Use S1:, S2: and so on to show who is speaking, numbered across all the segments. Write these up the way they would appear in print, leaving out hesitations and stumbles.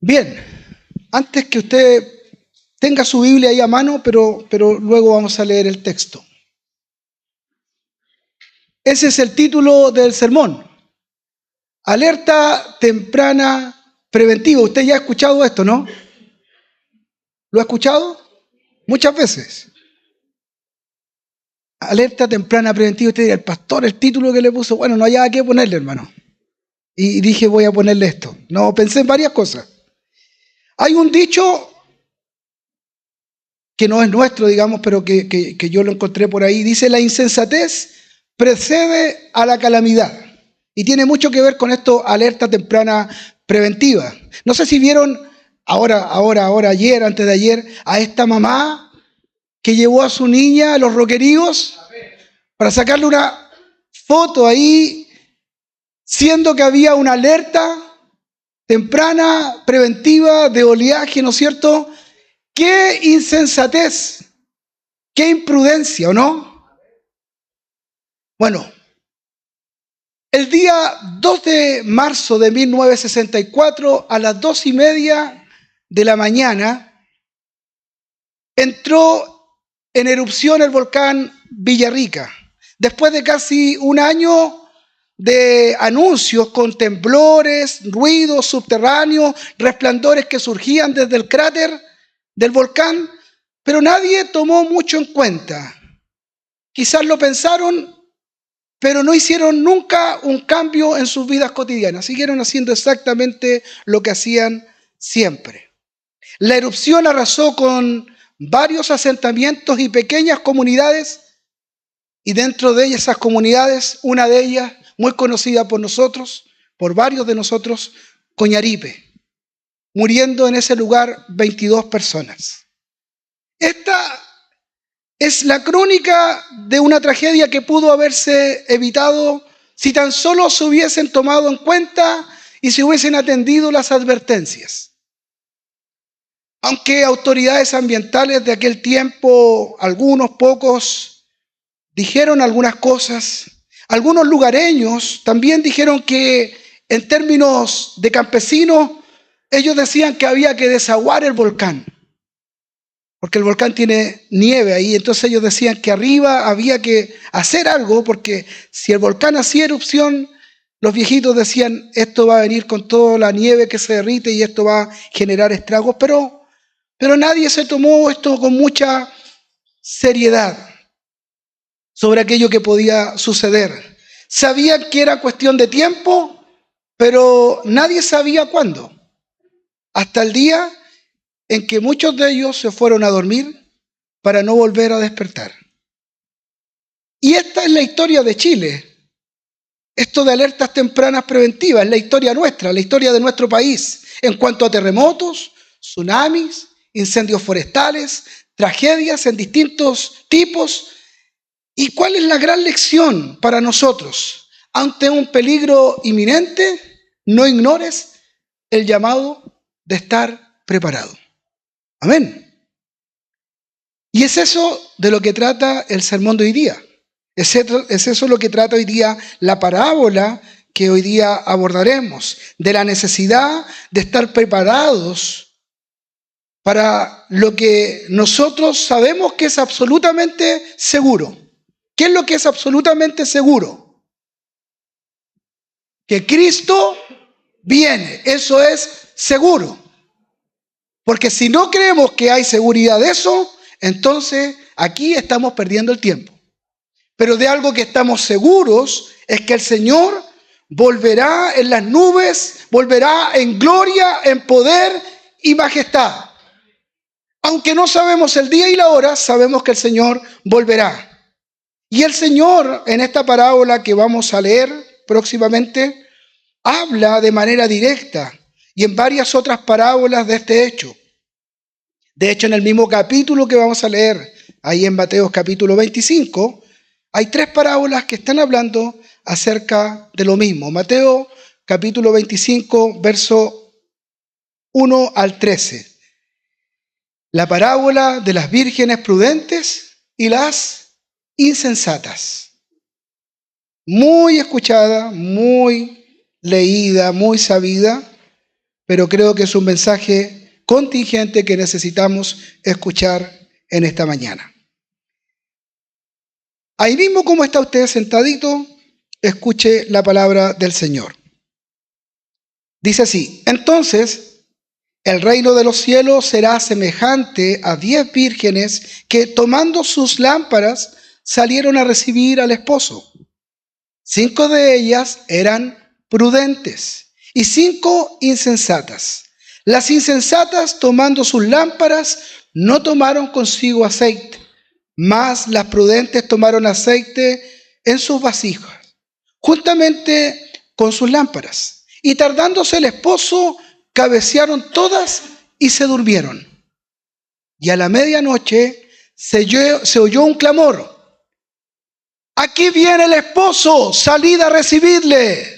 S1: Bien, antes que usted tenga su Biblia ahí a mano, pero luego vamos a leer el texto. Ese es el título del sermón. Alerta temprana preventiva. Usted ya ha escuchado esto, ¿no? ¿Lo ha escuchado? Muchas veces. Alerta temprana preventiva. Usted dirá, el pastor, el título que le puso, bueno, no hay nada que ponerle, hermano. Y dije, voy a ponerle esto. No, pensé en varias cosas. Hay un dicho que no es nuestro, digamos, pero que yo lo encontré por ahí. Dice, la insensatez precede a la calamidad. Y tiene mucho que ver con esto, alerta temprana preventiva. No sé si vieron ayer, antes de ayer, a esta mamá que llevó a su niña a los roqueríos para sacarle una foto ahí, siendo que había una alerta temprana preventiva de oleaje, ¿no es cierto? ¡Qué insensatez! ¡Qué imprudencia!, ¿o no? Bueno, el día 2 de marzo de 1964, a las 2:30 de la mañana, entró en erupción el volcán Villarrica. Después de casi un año de anuncios con temblores, ruidos subterráneos, resplandores que surgían desde el cráter del volcán, pero nadie tomó mucho en cuenta. Quizás lo pensaron, pero no hicieron nunca un cambio en sus vidas cotidianas. Siguieron haciendo exactamente lo que hacían siempre. La erupción arrasó con varios asentamientos y pequeñas comunidades, y dentro de esas comunidades, una de ellas, muy conocida por nosotros, por varios de nosotros, Coñaripe, muriendo en ese lugar 22 personas. Esta es la crónica de una tragedia que pudo haberse evitado si tan solo se hubiesen tomado en cuenta y se hubiesen atendido las advertencias. Aunque autoridades ambientales de aquel tiempo, algunos pocos, dijeron algunas cosas, algunos lugareños también dijeron que en términos de campesinos, ellos decían que había que desaguar el volcán, porque el volcán tiene nieve ahí. Entonces ellos decían que arriba había que hacer algo, porque si el volcán hacía erupción, los viejitos decían, esto va a venir con toda la nieve que se derrite y esto va a generar estragos, pero nadie se tomó esto con mucha seriedad sobre aquello que podía suceder. Sabían que era cuestión de tiempo, pero nadie sabía cuándo. Hasta el día en que muchos de ellos se fueron a dormir para no volver a despertar. Y esta es la historia de Chile. Esto de alertas tempranas preventivas es la historia nuestra, la historia de nuestro país, en cuanto a terremotos, tsunamis, incendios forestales, tragedias en distintos tipos. ¿Y cuál es la gran lección para nosotros? Ante un peligro inminente, no ignores el llamado de estar preparado. Amén. Y es eso de lo que trata el sermón de hoy día. Es eso lo que trata hoy día la parábola que hoy día abordaremos, de la necesidad de estar preparados para lo que nosotros sabemos que es absolutamente seguro. ¿Qué es lo que es absolutamente seguro? Que Cristo viene. Eso es seguro. Porque si no creemos que hay seguridad de eso, entonces aquí estamos perdiendo el tiempo. Pero de algo que estamos seguros es que el Señor volverá en las nubes, volverá en gloria, en poder y majestad. Aunque no sabemos el día y la hora, sabemos que el Señor volverá. Y el Señor, en esta parábola que vamos a leer próximamente, habla de manera directa y en varias otras parábolas de este hecho. De hecho, en el mismo capítulo que vamos a leer, ahí en Mateo capítulo 25, hay 3 parábolas que están hablando acerca de lo mismo. Mateo capítulo 25, verso 1 al 13. La parábola de las vírgenes prudentes y las insensatas. Muy escuchada, muy leída, muy sabida, pero creo que es un mensaje contingente que necesitamos escuchar en esta mañana. Ahí mismo como está usted sentadito, escuche la palabra del Señor. Dice así: entonces el reino de los cielos será semejante a 10 vírgenes que, tomando sus lámparas, salieron a recibir al esposo. 5 de ellas eran prudentes y 5 insensatas. Las insensatas, tomando sus lámparas, no tomaron consigo aceite, mas las prudentes tomaron aceite en sus vasijas, juntamente con sus lámparas. Y tardándose el esposo, cabecearon todas y se durmieron. Y a la medianoche se oyó un clamor: aquí viene el esposo, salid a recibirle.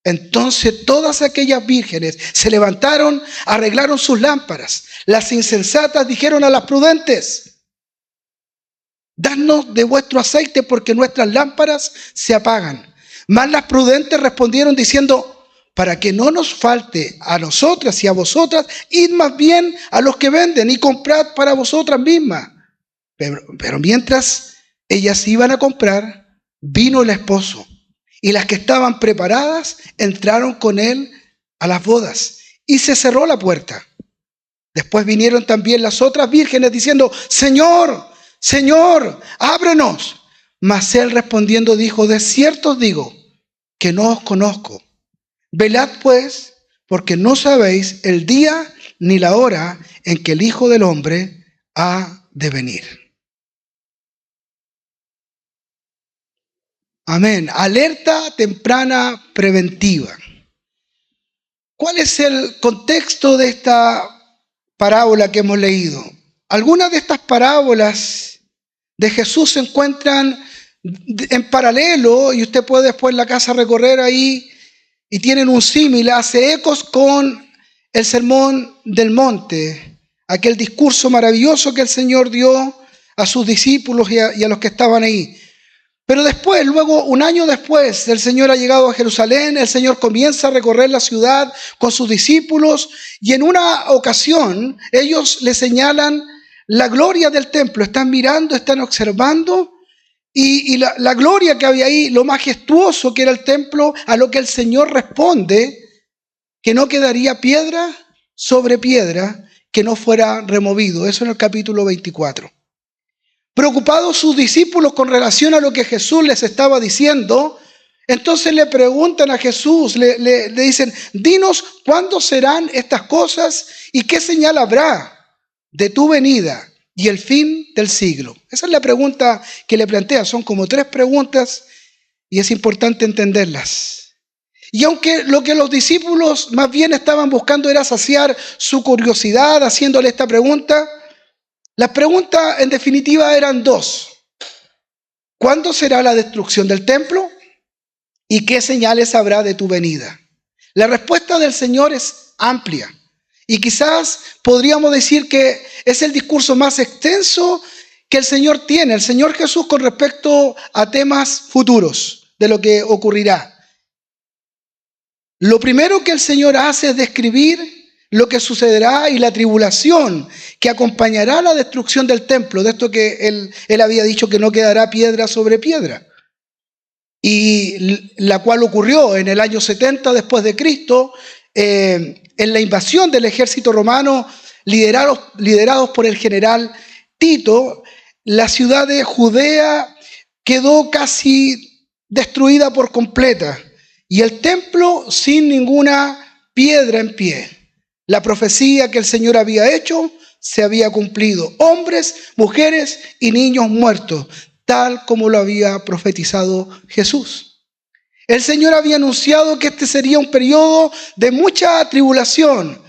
S1: Entonces todas aquellas vírgenes se levantaron, arreglaron sus lámparas. Las insensatas dijeron a las prudentes: danos de vuestro aceite, porque nuestras lámparas se apagan. Mas las prudentes respondieron diciendo: para que no nos falte a nosotras y a vosotras, id más bien a los que venden y comprad para vosotras mismas. Pero mientras ellas iban a comprar, vino el esposo, y las que estaban preparadas entraron con él a las bodas, y se cerró la puerta. Después vinieron también las otras vírgenes diciendo: Señor, Señor, ábrenos. Mas él respondiendo dijo: de cierto os digo que no os conozco. Velad pues, porque no sabéis el día ni la hora en que el Hijo del Hombre ha de venir. Amén. Alerta temprana preventiva. ¿Cuál es el contexto de esta parábola que hemos leído? Algunas de estas parábolas de Jesús se encuentran en paralelo, y usted puede después en la casa recorrer ahí, y tienen un símil, hace ecos con el Sermón del Monte, aquel discurso maravilloso que el Señor dio a sus discípulos y a los que estaban ahí. Pero después, luego, un año después, el Señor ha llegado a Jerusalén, el Señor comienza a recorrer la ciudad con sus discípulos, y en una ocasión ellos le señalan la gloria del templo. Están mirando, están observando, y la gloria que había ahí, lo majestuoso que era el templo, a lo que el Señor responde que no quedaría piedra sobre piedra que no fuera removido. Eso en el capítulo 24. Preocupados sus discípulos con relación a lo que Jesús les estaba diciendo, entonces le preguntan a Jesús, le dicen: dinos cuándo serán estas cosas y qué señal habrá de tu venida y el fin del siglo. Esa es la pregunta que le plantea. Son como 3 preguntas y es importante entenderlas. Y aunque lo que los discípulos más bien estaban buscando era saciar su curiosidad haciéndole esta pregunta, las preguntas en definitiva eran 2. ¿Cuándo será la destrucción del templo? ¿Y qué señales habrá de tu venida? La respuesta del Señor es amplia. Y quizás podríamos decir que es el discurso más extenso que el Señor tiene, el Señor Jesús, con respecto a temas futuros de lo que ocurrirá. Lo primero que el Señor hace es describir lo que sucederá y la tribulación que acompañará la destrucción del templo, de esto que él había dicho que no quedará piedra sobre piedra, y la cual ocurrió en el año 70 después de Cristo, en la invasión del ejército romano liderados por el general Tito. La ciudad de Judea quedó casi destruida por completa y el templo sin ninguna piedra en pie. La profecía que el Señor había hecho se había cumplido. Hombres, mujeres y niños muertos, tal como lo había profetizado Jesús. El Señor había anunciado que este sería un periodo de mucha tribulación,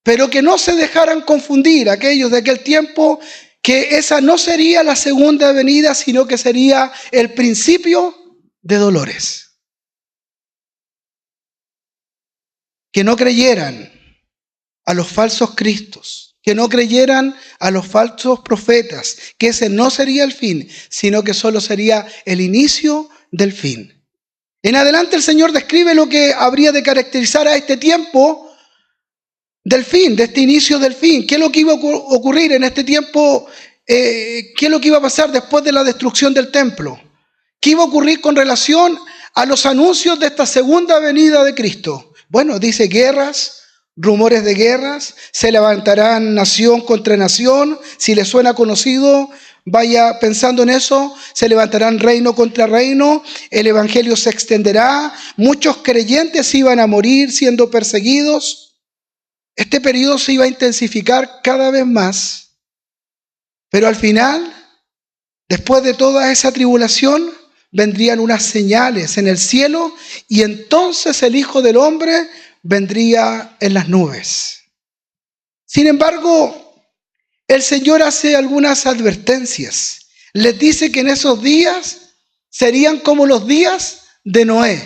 S1: pero que no se dejaran confundir aquellos de aquel tiempo, que esa no sería la segunda venida, sino que sería el principio de dolores. Que no creyeran a los falsos cristos, que no creyeran a los falsos profetas, que ese no sería el fin, sino que solo sería el inicio del fin. En adelante el Señor describe lo que habría de caracterizar a este tiempo, del fin, de este inicio del fin. ¿Qué es lo que iba a ocurrir en este tiempo? ¿Qué es lo que iba a pasar después de la destrucción del templo? ¿Qué iba a ocurrir con relación a los anuncios de esta segunda venida de Cristo? Bueno, dice guerras, rumores de guerras, se levantarán nación contra nación. Si les suena conocido, vaya pensando en eso. Se levantarán reino contra reino, el evangelio se extenderá, muchos creyentes iban a morir siendo perseguidos. Este periodo se iba a intensificar cada vez más, pero al final, después de toda esa tribulación, vendrían unas señales en el cielo y entonces el Hijo del Hombre vendría en las nubes. Sin embargo, el Señor hace algunas advertencias. Les dice que en esos días serían como los días de Noé.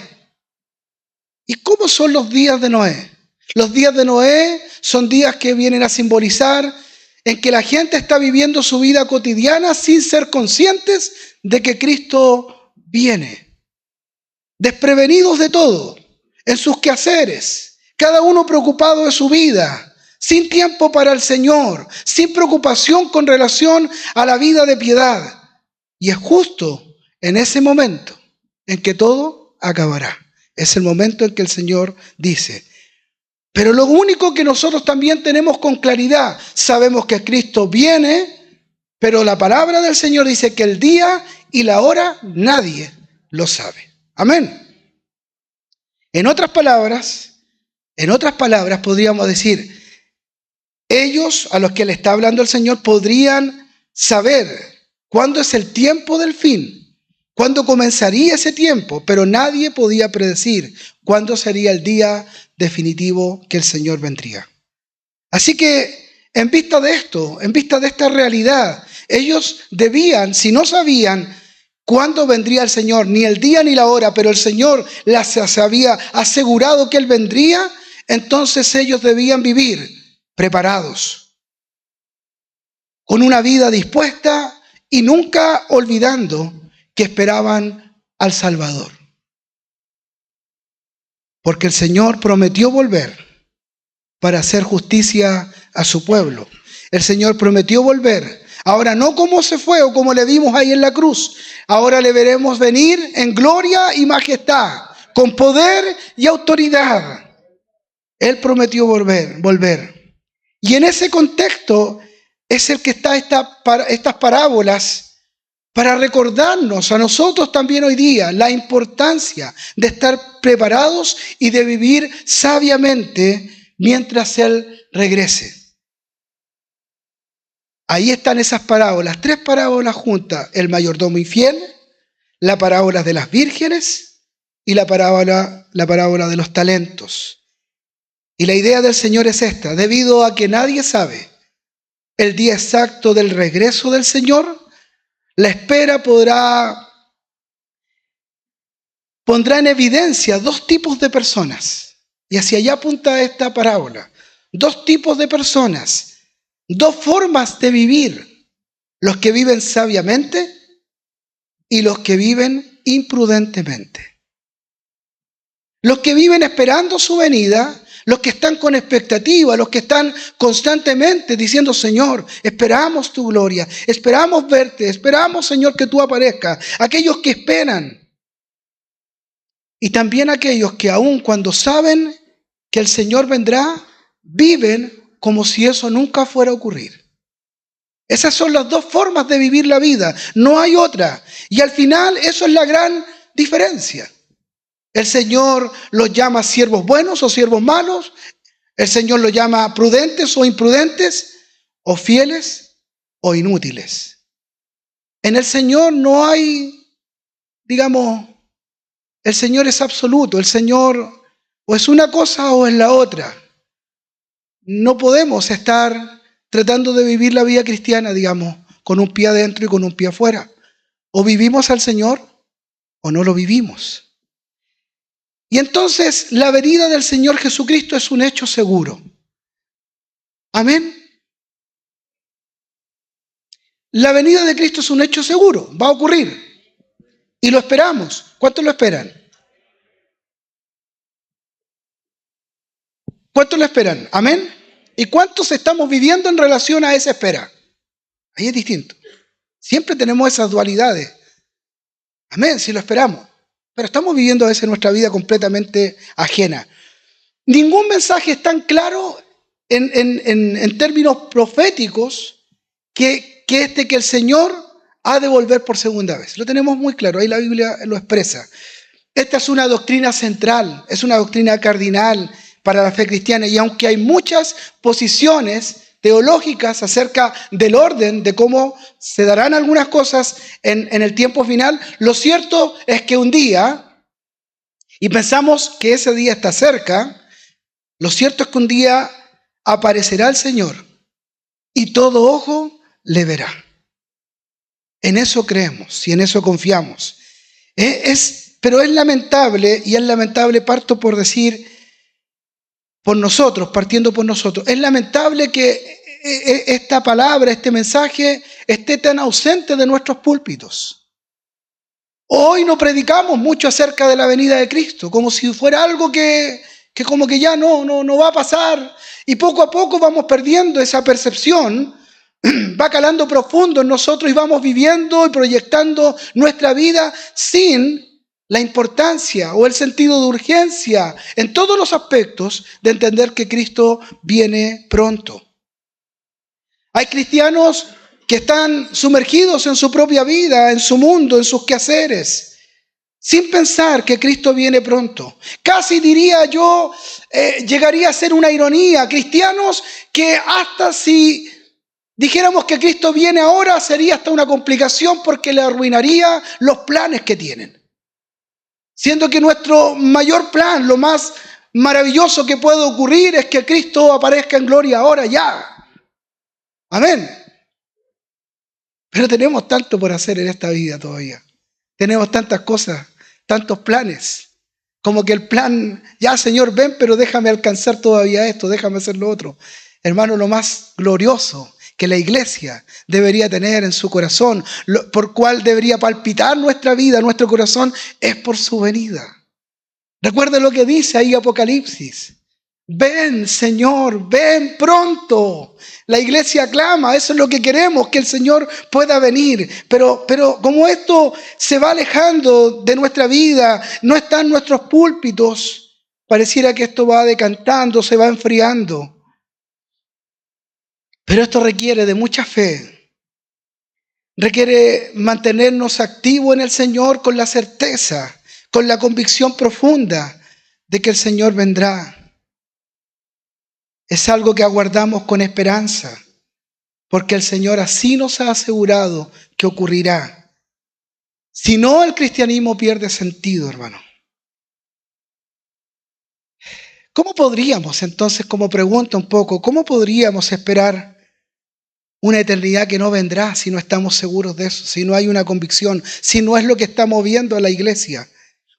S1: ¿Y cómo son los días de Noé? Los días de Noé son días que vienen a simbolizar en que la gente está viviendo su vida cotidiana sin ser conscientes de que Cristo viene. Desprevenidos de todo, en sus quehaceres, cada uno preocupado de su vida, sin tiempo para el Señor, sin preocupación con relación a la vida de piedad. Y es justo en ese momento en que todo acabará. Es el momento en que el Señor dice: pero lo único que nosotros también tenemos con claridad, sabemos que Cristo viene, pero la palabra del Señor dice que el día y la hora nadie lo sabe. Amén. En otras palabras podríamos decir, ellos a los que le está hablando el Señor podrían saber cuándo es el tiempo del fin, cuándo comenzaría ese tiempo, pero nadie podía predecir cuándo sería el día definitivo que el Señor vendría. Así que en vista de esto, en vista de esta realidad, ellos debían, si no sabían cuándo vendría el Señor, ni el día ni la hora, pero el Señor les había asegurado que Él vendría, entonces ellos debían vivir preparados, con una vida dispuesta y nunca olvidando que esperaban al Salvador. Porque el Señor prometió volver para hacer justicia a su pueblo. El Señor prometió volver. Ahora no como se fue o como le vimos ahí en la cruz. Ahora le veremos venir en gloria y majestad, con poder y autoridad. Él prometió volver. Y en ese contexto es el que está estas parábolas, para recordarnos a nosotros también hoy día la importancia de estar preparados y de vivir sabiamente mientras Él regrese. Ahí están esas parábolas, 3 parábolas juntas: el mayordomo infiel, la parábola de las vírgenes y la parábola de los talentos. Y la idea del Señor es esta: debido a que nadie sabe el día exacto del regreso del Señor, la espera pondrá en evidencia 2 tipos de personas. Y hacia allá apunta esta parábola. 2 tipos de personas, 2 formas de vivir: los que viven sabiamente y los que viven imprudentemente. Los que viven esperando su venida, los que están con expectativa, los que están constantemente diciendo: Señor, esperamos tu gloria, esperamos verte, esperamos, Señor, que tú aparezcas. Aquellos que esperan. Y también aquellos que aun cuando saben que el Señor vendrá, viven como si eso nunca fuera a ocurrir. Esas son las 2 formas de vivir la vida, no hay otra. Y al final eso es la gran diferencia. El Señor los llama siervos buenos o siervos malos. El Señor los llama prudentes o imprudentes, o fieles o inútiles. En el Señor no hay, el Señor es absoluto. El Señor o es una cosa o es la otra. No podemos estar tratando de vivir la vida cristiana, con un pie adentro y con un pie afuera. O vivimos al Señor o no lo vivimos. Y entonces la venida del Señor Jesucristo es un hecho seguro. Amén. La venida de Cristo es un hecho seguro, va a ocurrir. Y lo esperamos. ¿Cuántos lo esperan? ¿Cuántos lo esperan? Amén. ¿Y cuántos estamos viviendo en relación a esa espera? Ahí es distinto. Siempre tenemos esas dualidades. Amén, si lo esperamos. Pero estamos viviendo a veces nuestra vida completamente ajena. Ningún mensaje es tan claro en términos proféticos que el Señor ha de volver por segunda vez. Lo tenemos muy claro, ahí la Biblia lo expresa. Esta es una doctrina central, es una doctrina cardinal para la fe cristiana, y aunque hay muchas posiciones teológicas acerca del orden, de cómo se darán algunas cosas en el tiempo final, lo cierto es que un día, y pensamos que ese día está cerca, lo cierto es que un día aparecerá el Señor y todo ojo le verá. En eso creemos y en eso confiamos. Pero es lamentable, y es lamentable, parto por decir, por nosotros, partiendo por nosotros, es lamentable que esta palabra, este mensaje, esté tan ausente de nuestros púlpitos. Hoy no predicamos mucho acerca de la venida de Cristo, como si fuera algo que como que ya no va a pasar, y poco a poco vamos perdiendo esa percepción, va calando profundo en nosotros y vamos viviendo y proyectando nuestra vida sin la importancia o el sentido de urgencia en todos los aspectos de entender que Cristo viene pronto. Hay cristianos que están sumergidos en su propia vida, en su mundo, en sus quehaceres, sin pensar que Cristo viene pronto. Casi diría yo, llegaría a ser una ironía, cristianos que hasta si dijéramos que Cristo viene ahora, sería hasta una complicación porque le arruinaría los planes que tienen. Siendo que nuestro mayor plan, lo más maravilloso que puede ocurrir es que Cristo aparezca en gloria ahora ya. Amén. Pero tenemos tanto por hacer en esta vida todavía. Tenemos tantas cosas, tantos planes. Como que el plan, ya Señor, ven, pero déjame alcanzar todavía esto, déjame hacer lo otro. Hermano, lo más glorioso que la iglesia debería tener en su corazón, por cual debería palpitar nuestra vida, nuestro corazón, es por su venida. Recuerda lo que dice ahí Apocalipsis. Ven, Señor, ven pronto. La iglesia clama, eso es lo que queremos, que el Señor pueda venir. Pero como esto se va alejando de nuestra vida, no está en nuestros púlpitos, pareciera que esto va decantando, se va enfriando. Pero esto requiere de mucha fe. Requiere mantenernos activos en el Señor con la certeza, con la convicción profunda de que el Señor vendrá. Es algo que aguardamos con esperanza, porque el Señor así nos ha asegurado que ocurrirá. Si no, el cristianismo pierde sentido, hermano. ¿Cómo podríamos, entonces, como pregunta un poco, cómo podríamos esperar una eternidad que no vendrá si no estamos seguros de eso, si no hay una convicción, si no es lo que está moviendo a la iglesia?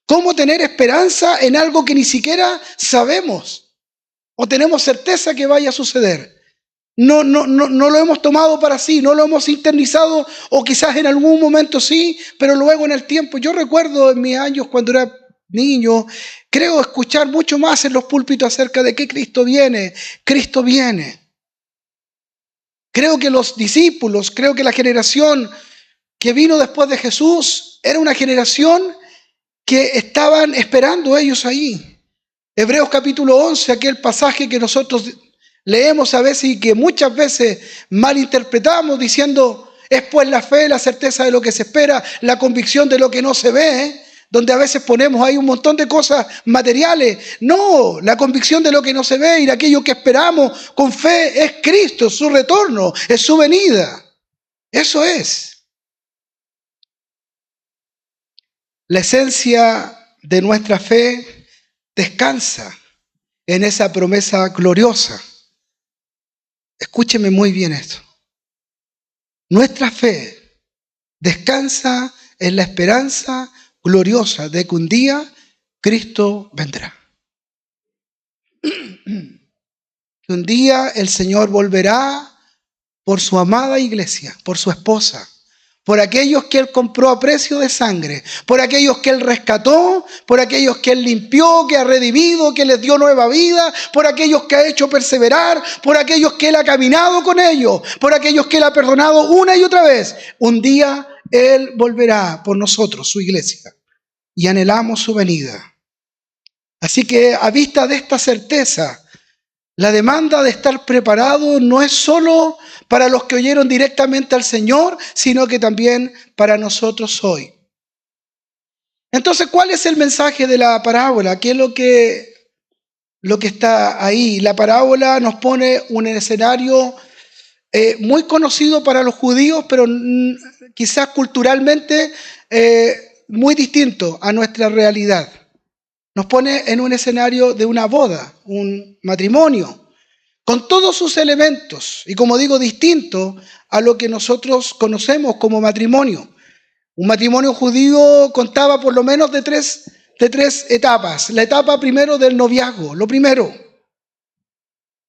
S1: ¿Cómo tener esperanza en algo que ni siquiera sabemos o tenemos certeza que vaya a suceder? No lo hemos tomado para sí, no lo hemos internizado, o quizás en algún momento sí, pero luego en el tiempo. Yo recuerdo en mis años cuando era niño, creo escuchar mucho más en los púlpitos acerca de que Cristo viene, Cristo viene. Creo que los discípulos, creo que la generación que vino después de Jesús era una generación que estaban esperando ellos ahí. Hebreos capítulo 11, aquel pasaje que nosotros leemos a veces y que muchas veces malinterpretamos diciendo, es pues la fe, la certeza de lo que se espera, la convicción de lo que no se ve, donde a veces ponemos ahí un montón de cosas materiales. No, la convicción de lo que no se ve y de aquello que esperamos con fe es Cristo, su retorno, es su venida. Eso es. La esencia de nuestra fe descansa en esa promesa gloriosa. Escúcheme muy bien esto. Nuestra fe descansa en la esperanza gloriosa de que un día Cristo vendrá. Que un día el Señor volverá por su amada iglesia, por su esposa, por aquellos que Él compró a precio de sangre, por aquellos que Él rescató, por aquellos que Él limpió, que ha redimido, que les dio nueva vida, por aquellos que ha hecho perseverar, por aquellos que Él ha caminado con ellos, por aquellos que Él ha perdonado una y otra vez. Un día Él volverá por nosotros, su iglesia, y anhelamos su venida. Así que a vista de esta certeza, la demanda de estar preparado no es solo para los que oyeron directamente al Señor, sino que también para nosotros hoy. Entonces, ¿cuál es el mensaje de la parábola? ¿Qué es lo que está ahí? La parábola nos pone un escenario muy conocido para los judíos, pero quizás culturalmente muy distinto a nuestra realidad. Nos pone en un escenario de una boda, un matrimonio, con todos sus elementos, y como digo, distinto a lo que nosotros conocemos como matrimonio. Un matrimonio judío contaba por lo menos de tres etapas. La etapa primero del noviazgo, lo primero,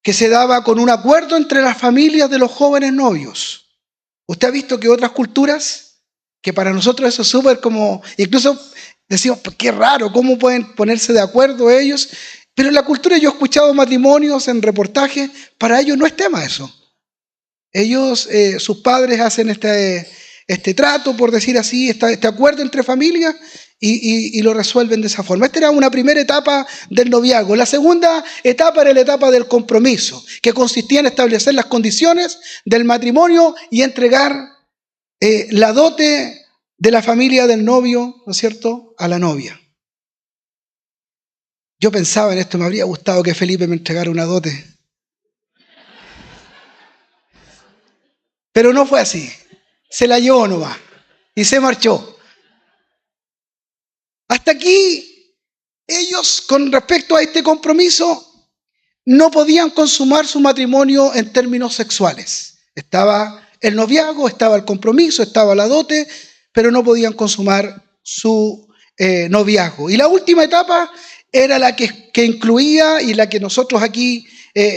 S1: que se daba con un acuerdo entre las familias de los jóvenes novios. ¿Usted ha visto que otras culturas, que para nosotros eso es súper como, incluso decimos, pues qué raro, ¿cómo pueden ponerse de acuerdo ellos? Pero en la cultura yo he escuchado matrimonios en reportajes, para ellos no es tema eso. Ellos, sus padres hacen este trato, por decir así, este acuerdo entre familias y lo resuelven de esa forma. Esta era una primera etapa del noviazgo. La segunda etapa era la etapa del compromiso, que consistía en establecer las condiciones del matrimonio y entregar la dote de la familia del novio, ¿no es cierto?, a la novia. Yo pensaba en esto, me habría gustado que Felipe me entregara una dote. Pero no fue así. Se la llevó nomás y se marchó. Hasta aquí, ellos, con respecto a este compromiso, no podían consumar su matrimonio en términos sexuales. Estaba el noviazgo, estaba el compromiso, estaba la dote, pero no podían consumar su noviazgo. Y la última etapa era la que incluía, y la que nosotros aquí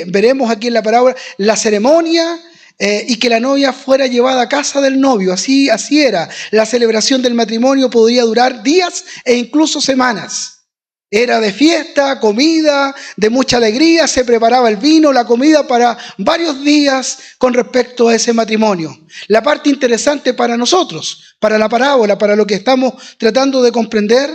S1: veremos aquí en la parábola, la ceremonia, y que la novia fuera llevada a casa del novio. Así era. La celebración del matrimonio podía durar días e incluso semanas. Era de fiesta, comida, de mucha alegría, se preparaba el vino, la comida para varios días con respecto a ese matrimonio. La parte interesante para nosotros, para la parábola, para lo que estamos tratando de comprender,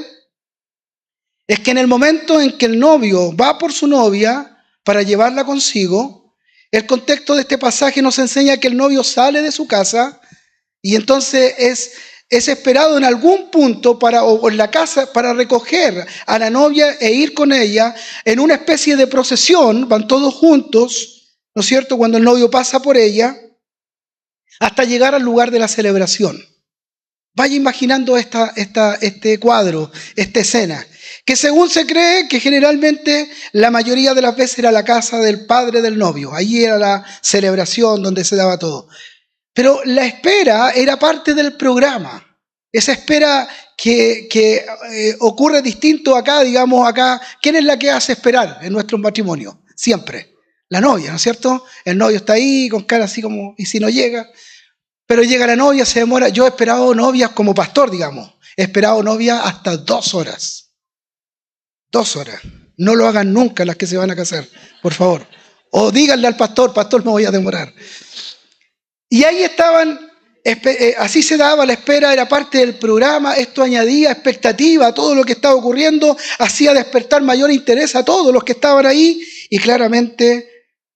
S1: es que en el momento en que el novio va por su novia para llevarla consigo, el contexto de este pasaje nos enseña que el novio sale de su casa y entonces es esperado en algún punto o en la casa para recoger a la novia e ir con ella en una especie de procesión. Van todos juntos, ¿no es cierto?, cuando el novio pasa por ella, hasta llegar al lugar de la celebración. Vaya imaginando este cuadro, esta escena, que según se cree que generalmente la mayoría de las veces era la casa del padre del novio. Allí era la celebración donde se daba todo. Pero la espera era parte del programa. Esa espera que ocurre distinto acá, digamos acá. ¿Quién es la que hace esperar en nuestros matrimonios? Siempre. La novia, ¿no es cierto? El novio está ahí con cara así como, ¿y si no llega? Pero llega la novia, se demora. Yo he esperado novias como pastor, digamos. He esperado novias hasta 2 horas. 2 horas. No lo hagan nunca las que se van a casar, por favor. O díganle al pastor, me voy a demorar. Y ahí estaban, así se daba la espera, era parte del programa. Esto añadía expectativa a todo lo que estaba ocurriendo, hacía despertar mayor interés a todos los que estaban ahí, y claramente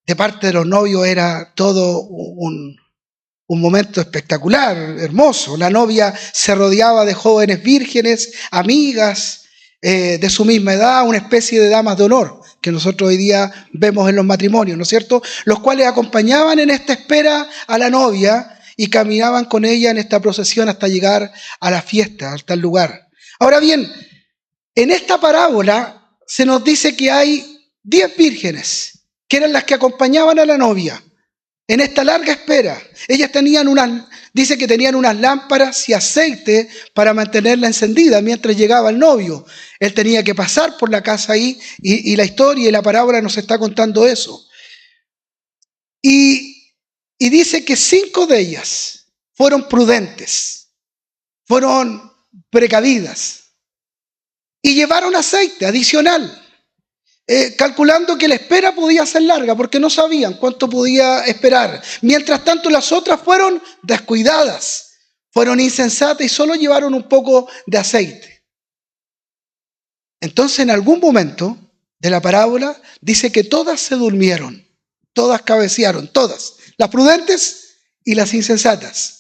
S1: de parte de los novios era todo un momento espectacular, hermoso. La novia se rodeaba de jóvenes vírgenes, amigas de su misma edad, una especie de damas de honor que nosotros hoy día vemos en los matrimonios, ¿no es cierto?, los cuales acompañaban en esta espera a la novia y caminaban con ella en esta procesión hasta llegar a la fiesta, hasta el lugar. Ahora bien, en esta parábola se nos dice que hay 10 vírgenes, que eran las que acompañaban a la novia en esta larga espera. Ellas dice que tenían unas lámparas y aceite para mantenerla encendida mientras llegaba el novio. Él tenía que pasar por la casa ahí y la historia y la parábola nos está contando eso. Y dice que 5 de ellas fueron prudentes. fueron precavidas y llevaron aceite adicional, calculando que la espera podía ser larga porque no sabían cuánto podía esperar. Mientras tanto, las otras fueron descuidadas, fueron insensatas y solo llevaron un poco de aceite. Entonces, en algún momento de la parábola dice que todas se durmieron, todas cabecearon, todas, las prudentes y las insensatas.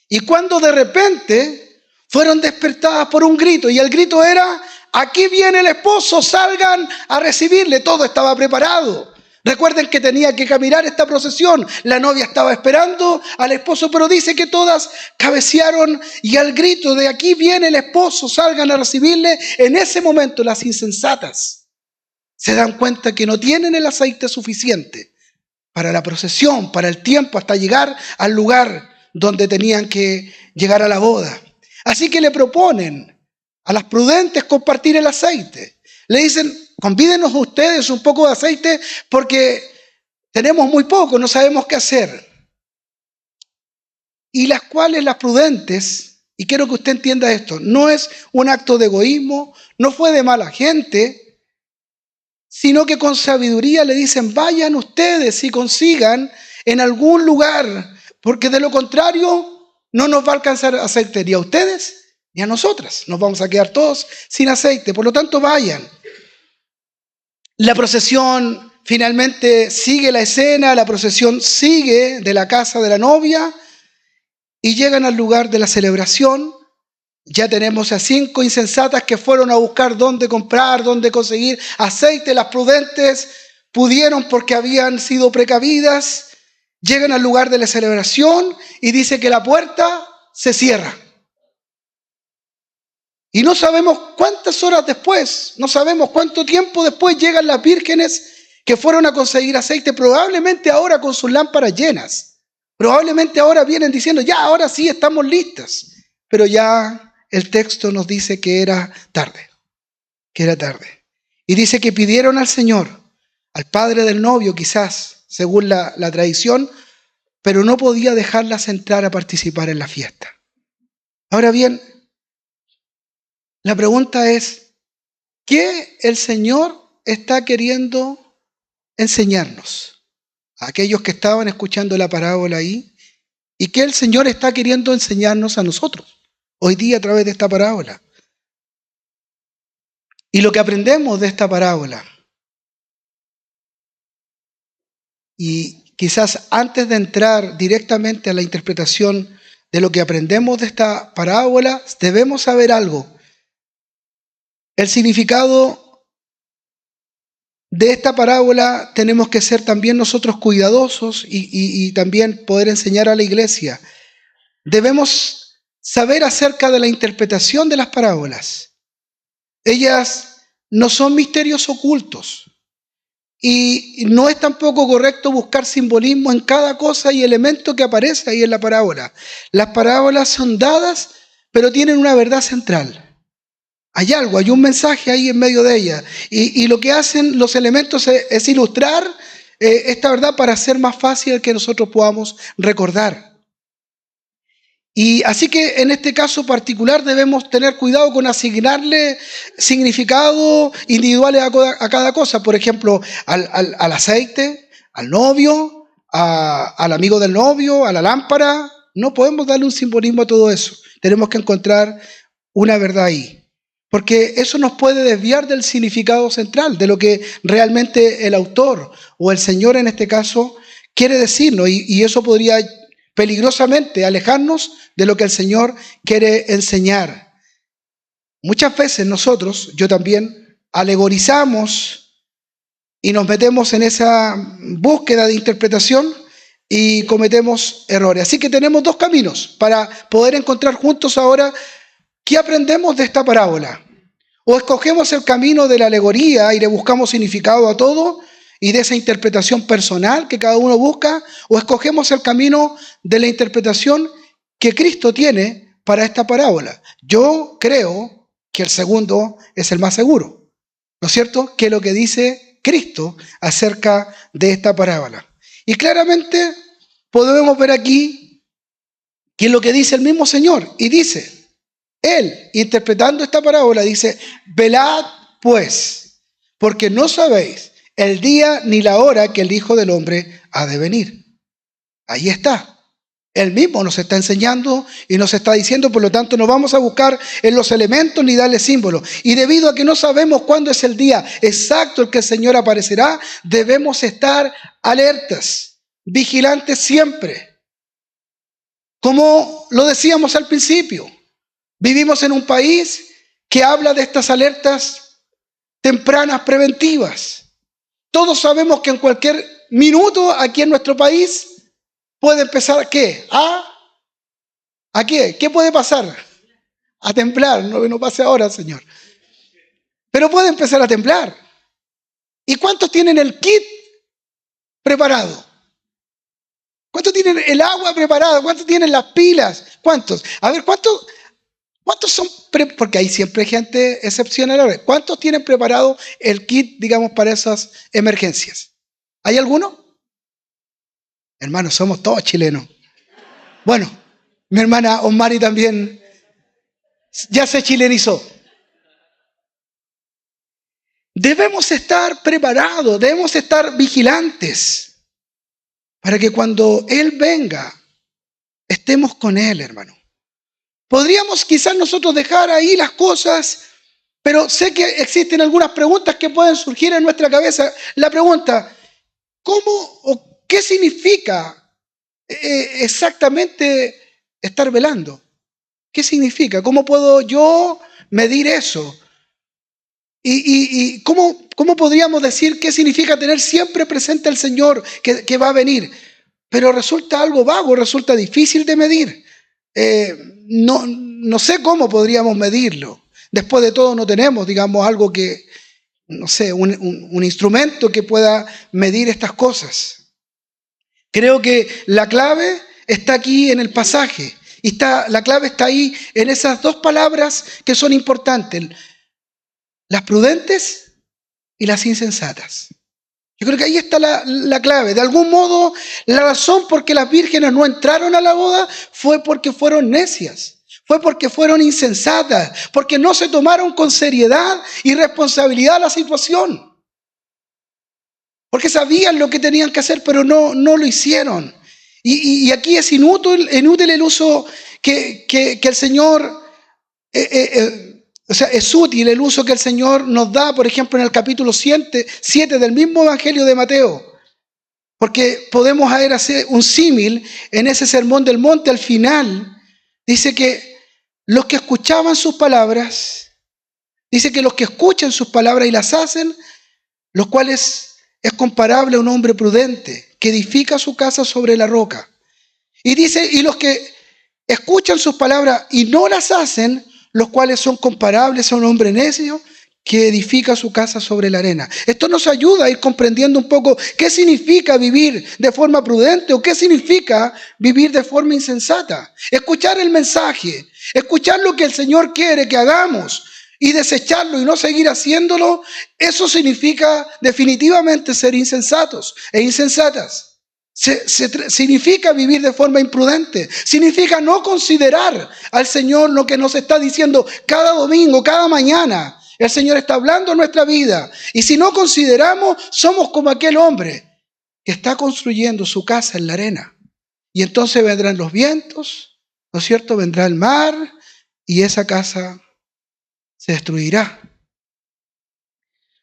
S1: Y cuando de repente fueron despertadas por un grito, y el grito era: aquí viene el esposo, salgan a recibirle. Todo estaba preparado. Recuerden que tenía que caminar esta procesión. La novia estaba esperando al esposo, pero dice que todas cabecearon y al grito de aquí viene el esposo, salgan a recibirle. En ese momento las insensatas se dan cuenta que no tienen el aceite suficiente para la procesión, para el tiempo, hasta llegar al lugar donde tenían que llegar a la boda. Así que le proponen a las prudentes compartir el aceite. Le dicen: convídenos ustedes un poco de aceite porque tenemos muy poco, no sabemos qué hacer. Y las cuales las prudentes, y quiero que usted entienda esto, no es un acto de egoísmo, no fue de mala gente, sino que con sabiduría le dicen: vayan ustedes y consigan en algún lugar, porque de lo contrario no nos va a alcanzar aceite ni a ustedes ni a nosotras. Nos vamos a quedar todos sin aceite. Por lo tanto, vayan. La procesión finalmente sigue la escena, la procesión sigue de la casa de la novia y llegan al lugar de la celebración. Ya tenemos a 5 insensatas que fueron a buscar dónde comprar, dónde conseguir aceite. Las prudentes pudieron porque habían sido precavidas. Llegan al lugar de la celebración y dice que la puerta se cierra. Y no sabemos cuántas horas después, no sabemos cuánto tiempo después llegan las vírgenes que fueron a conseguir aceite, probablemente ahora con sus lámparas llenas. Probablemente ahora vienen diciendo: ya, ahora sí estamos listas. Pero ya el texto nos dice que era tarde, Y dice que pidieron al Señor, al padre del novio quizás, según la tradición, pero no podía dejarlas entrar a participar en la fiesta. Ahora bien, la pregunta es: ¿qué el Señor está queriendo enseñarnos a aquellos que estaban escuchando la parábola ahí? ¿Y qué el Señor está queriendo enseñarnos a nosotros hoy día a través de esta parábola? Y lo que aprendemos de esta parábola, y quizás antes de entrar directamente a la interpretación de lo que aprendemos de esta parábola, debemos saber algo. El significado de esta parábola tenemos que ser también nosotros cuidadosos y también poder enseñar a la iglesia. Debemos saber acerca de la interpretación de las parábolas. Ellas no son misterios ocultos y no es tampoco correcto buscar simbolismo en cada cosa y elemento que aparece ahí en la parábola. Las parábolas son dadas, pero tienen una verdad central. Hay algo, hay un mensaje ahí en medio de ella. Y lo que hacen los elementos es ilustrar esta verdad para hacer más fácil que nosotros podamos recordar. Y así que en este caso particular debemos tener cuidado con asignarle significado individuales a cada cosa. Por ejemplo, al aceite, al novio, al amigo del novio, a la lámpara. No podemos darle un simbolismo a todo eso. Tenemos que encontrar una verdad ahí. Porque eso nos puede desviar del significado central, de lo que realmente el autor o el Señor en este caso quiere decirnos. Y eso podría peligrosamente alejarnos de lo que el Señor quiere enseñar. Muchas veces nosotros, yo también, alegorizamos y nos metemos en esa búsqueda de interpretación y cometemos errores. Así que tenemos 2 caminos para poder encontrar juntos ahora qué aprendemos de esta parábola. O escogemos el camino de la alegoría y le buscamos significado a todo y de esa interpretación personal que cada uno busca, o escogemos el camino de la interpretación que Cristo tiene para esta parábola. Yo creo que el segundo es el más seguro, ¿no es cierto? Que lo que dice Cristo acerca de esta parábola. Y claramente podemos ver aquí que es lo que dice el mismo Señor. Y dice, Él, interpretando esta parábola, dice, velad pues, porque no sabéis el día ni la hora que el Hijo del Hombre ha de venir. Ahí está. Él mismo nos está enseñando y nos está diciendo, por lo tanto no vamos a buscar en los elementos ni darle símbolos. Y debido a que no sabemos cuándo es el día exacto en que el Señor aparecerá, debemos estar alertas, vigilantes siempre. Como lo decíamos al principio, vivimos en un país que habla de estas alertas tempranas preventivas. Todos sabemos que en cualquier minuto aquí en nuestro país puede empezar ¿a qué? ¿A qué? ¿Qué puede pasar? A temblar. No pase ahora, Señor. Pero puede empezar a temblar. ¿Y cuántos tienen el kit preparado? ¿Cuántos tienen el agua preparada? ¿Cuántos tienen las pilas? ¿Cuántos? A ver, ¿cuántos son? Porque hay siempre gente excepcional. ¿Cuántos tienen preparado el kit, digamos, para esas emergencias? ¿Hay alguno? Hermanos, somos todos chilenos. Bueno, mi hermana Osmari también ya se chilenizó. Debemos estar preparados, debemos estar vigilantes para que cuando Él venga, estemos con Él, hermano. Podríamos quizás nosotros dejar ahí las cosas, pero sé que existen algunas preguntas que pueden surgir en nuestra cabeza. La pregunta, ¿cómo o qué significa exactamente estar velando? ¿Qué significa? ¿Cómo puedo yo medir eso? ¿Y cómo podríamos decir qué significa tener siempre presente al Señor que va a venir? Pero resulta algo vago, resulta difícil de medir. No sé cómo podríamos medirlo. Después de todo no tenemos, digamos, algo que, no sé, un instrumento que pueda medir estas cosas. Creo que la clave está aquí en el pasaje. Y la clave está ahí en esas dos palabras que son importantes. Las prudentes y las insensatas. Yo creo que ahí está la clave. De algún modo, la razón por qué las vírgenes no entraron a la boda fue porque fueron necias. Fue porque fueron insensatas. Porque no se tomaron con seriedad y responsabilidad la situación. Porque sabían lo que tenían que hacer, pero no lo hicieron. Y aquí es inútil el uso que el Señor... O sea, es útil el uso que el Señor nos da, por ejemplo, en el capítulo 7 del mismo Evangelio de Mateo. Porque podemos hacer un símil en ese sermón del monte. Al final, dice que los que escuchaban sus palabras, dice que los que escuchan sus palabras y las hacen, los cuales es comparable a un hombre prudente que edifica su casa sobre la roca. Y dice, y los que escuchan sus palabras y no las hacen, los cuales son comparables a un hombre necio que edifica su casa sobre la arena. Esto nos ayuda a ir comprendiendo un poco qué significa vivir de forma prudente o qué significa vivir de forma insensata. Escuchar el mensaje, escuchar lo que el Señor quiere que hagamos y desecharlo y no seguir haciéndolo, eso significa definitivamente ser insensatos e insensatas. Significa vivir de forma imprudente. Significa no considerar al Señor lo que nos está diciendo cada domingo, cada mañana. El Señor está hablando en nuestra vida. Y si no consideramos, somos como aquel hombre que está construyendo su casa en la arena. Y entonces vendrán los vientos, ¿no es cierto? Vendrá el mar y esa casa se destruirá.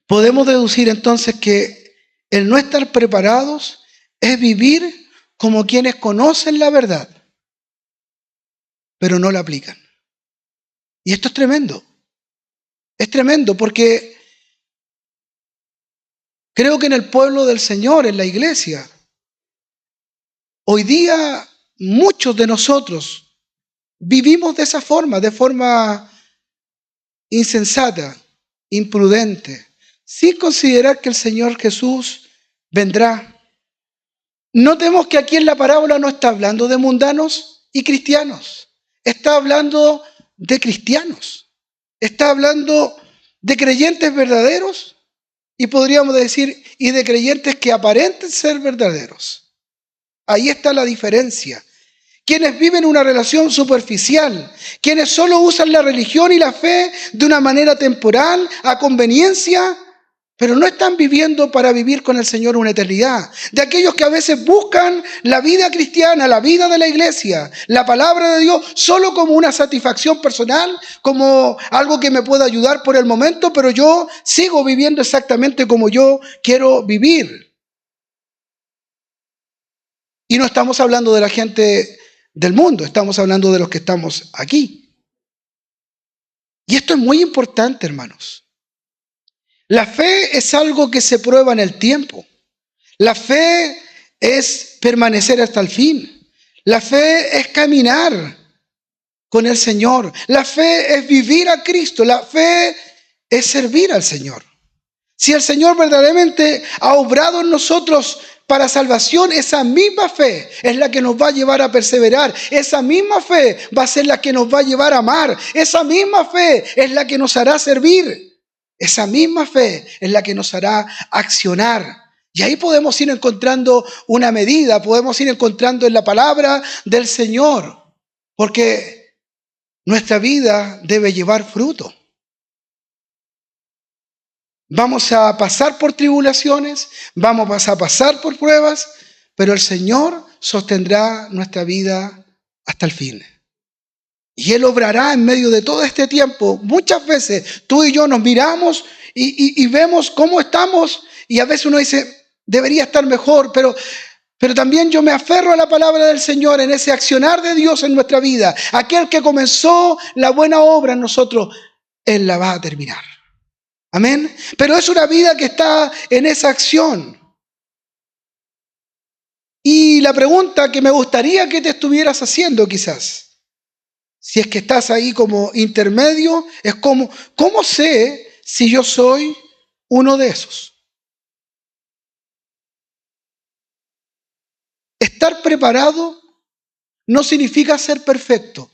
S1: Podemos deducir entonces que el no estar preparados es vivir como quienes conocen la verdad, pero no la aplican. Y esto es tremendo. Es tremendo porque creo que en el pueblo del Señor, en la iglesia, hoy día muchos de nosotros vivimos de esa forma, de forma insensata, imprudente, sin considerar que el Señor Jesús vendrá. Notemos que aquí en la parábola no está hablando de mundanos y cristianos. Está hablando de cristianos. Está hablando de creyentes verdaderos y podríamos decir, y de creyentes que aparenten ser verdaderos. Ahí está la diferencia. quienes viven una relación superficial, quienes solo usan la religión y la fe de una manera temporal, a conveniencia, pero no están viviendo para vivir con el Señor una eternidad. De aquellos que a veces buscan la vida cristiana, la vida de la iglesia, la palabra de Dios, solo como una satisfacción personal, como algo que me pueda ayudar por el momento, pero yo sigo viviendo exactamente como yo quiero vivir. Y no estamos hablando de la gente del mundo, estamos hablando de los que estamos aquí. Y esto es muy importante, hermanos. La fe es algo que se prueba en el tiempo. La fe es permanecer hasta el fin. La fe es caminar con el Señor. La fe es vivir a Cristo. La fe es servir al Señor. Si el Señor verdaderamente ha obrado en nosotros para salvación, esa misma fe es la que nos va a llevar a perseverar. Esa misma fe va a ser la que nos va a llevar a amar. Esa misma fe es la que nos hará servir. Esa misma fe es la que nos hará accionar. Y ahí podemos ir encontrando una medida, podemos ir encontrando en la palabra del Señor. Porque nuestra vida debe llevar fruto. Vamos a pasar por tribulaciones, vamos a pasar por pruebas, pero el Señor sostendrá nuestra vida hasta el fin. Y Él obrará en medio de todo este tiempo. Muchas veces tú y yo nos miramos y vemos cómo estamos y a veces uno dice, debería estar mejor, pero también yo me aferro a la palabra del Señor en ese accionar de Dios en nuestra vida. Aquel que comenzó la buena obra en nosotros, Él la va a terminar. Amén. Pero es una vida que está en esa acción. Y la pregunta que me gustaría que te estuvieras haciendo quizás, si es que estás ahí como intermedio, es ¿cómo sé si yo soy uno de esos? Estar preparado no significa ser perfecto.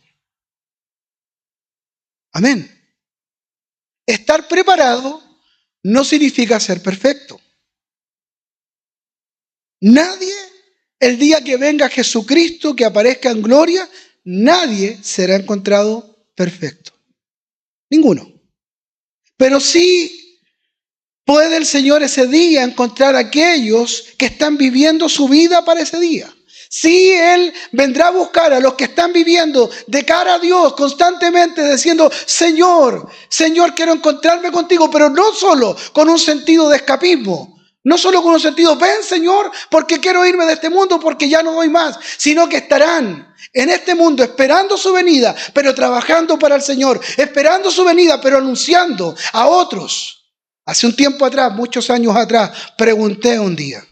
S1: Amén. Estar preparado no significa ser perfecto. Nadie, el día que venga Jesucristo, que aparezca en gloria, nadie será encontrado perfecto. Ninguno. Pero sí puede el Señor ese día encontrar a aquellos que están viviendo su vida para ese día. Sí, Él vendrá a buscar a los que están viviendo de cara a Dios constantemente diciendo, Señor, Señor, quiero encontrarme contigo, pero no solo con un sentido de escapismo. No solo con un sentido, ven Señor, porque quiero irme de este mundo, porque ya no doy más, sino que estarán en este mundo esperando su venida, pero trabajando para el Señor, esperando su venida, pero anunciando a otros. Hace un tiempo atrás, muchos años atrás, pregunté un día,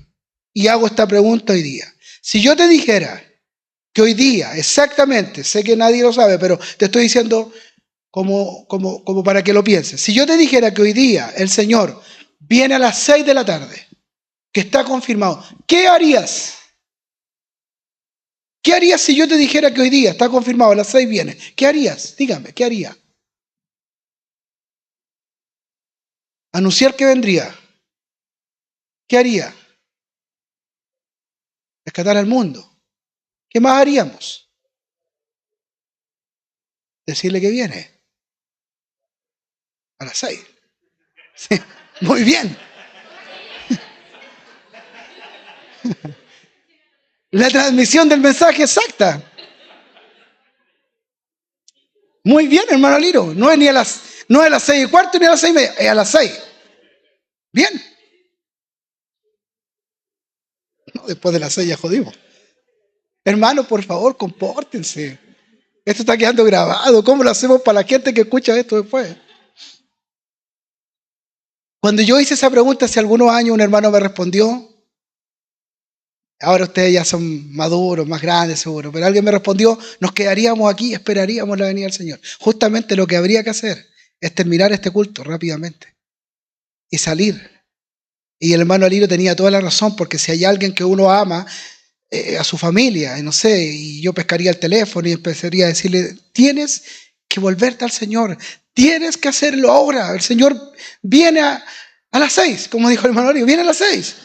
S1: y hago esta pregunta hoy día. Si yo te dijera que hoy día, exactamente, sé que nadie lo sabe, pero te estoy diciendo como para que lo pienses. Si yo te dijera que hoy día el Señor viene a las 6 de la tarde, que está confirmado, ¿qué harías? ¿Qué harías si yo te dijera que hoy día está confirmado, a las 6 viene? ¿Qué harías? Dígame, ¿qué haría? Anunciar que vendría. ¿Qué haría? Rescatar al mundo. ¿Qué más haríamos? Decirle que viene. A las 6. Sí, muy bien. La transmisión del mensaje exacta. Muy bien, hermano Liro. No es a las 6:15 ni a las 6:30, es a las 6. Bien. No, después de las 6 ya jodimos. Hermano, por favor, compórtense. Esto está quedando grabado. ¿Cómo lo hacemos para la gente que escucha esto después? Cuando yo hice esa pregunta hace algunos años, un hermano me respondió. Ahora ustedes ya son maduros, más grandes seguro, pero alguien me respondió, nos quedaríamos aquí, esperaríamos la venida del Señor. Justamente lo que habría que hacer es terminar este culto rápidamente y salir. Y el hermano Aliro tenía toda la razón, porque si hay alguien que uno ama, a su familia, no sé, y yo pescaría el teléfono y empezaría a decirle, tienes que volverte al Señor, tienes que hacerlo ahora. El Señor viene a las 6, como dijo el hermano Aliro, viene a las 6.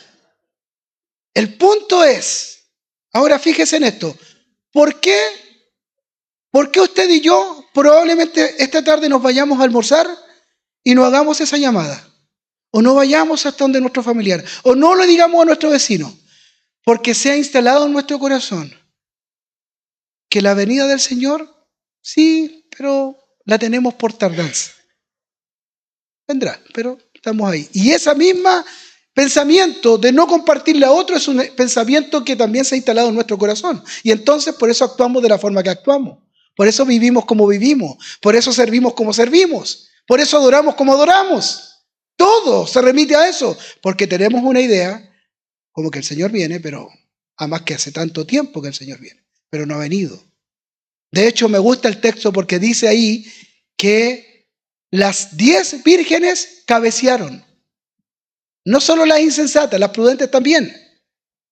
S1: El punto es, ahora fíjese en esto, ¿Por qué? ¿Por qué usted y yo probablemente esta tarde nos vayamos a almorzar y no hagamos esa llamada? O no vayamos hasta donde nuestro familiar. O no le digamos a nuestro vecino. Porque se ha instalado en nuestro corazón que la venida del Señor, sí, pero la tenemos por tardanza. Vendrá, pero estamos ahí. Y esa misma pensamiento de no compartirle a otro es un pensamiento que también se ha instalado en nuestro corazón. Y entonces por eso actuamos de la forma que actuamos. Por eso vivimos como vivimos. Por eso servimos como servimos. Por eso adoramos como adoramos. Todo se remite a eso. Porque tenemos una idea como que el Señor viene, pero además que hace tanto tiempo que el Señor viene, pero no ha venido. De hecho, me gusta el texto porque dice ahí que las 10 vírgenes cabecearon. No solo las insensatas, las prudentes también,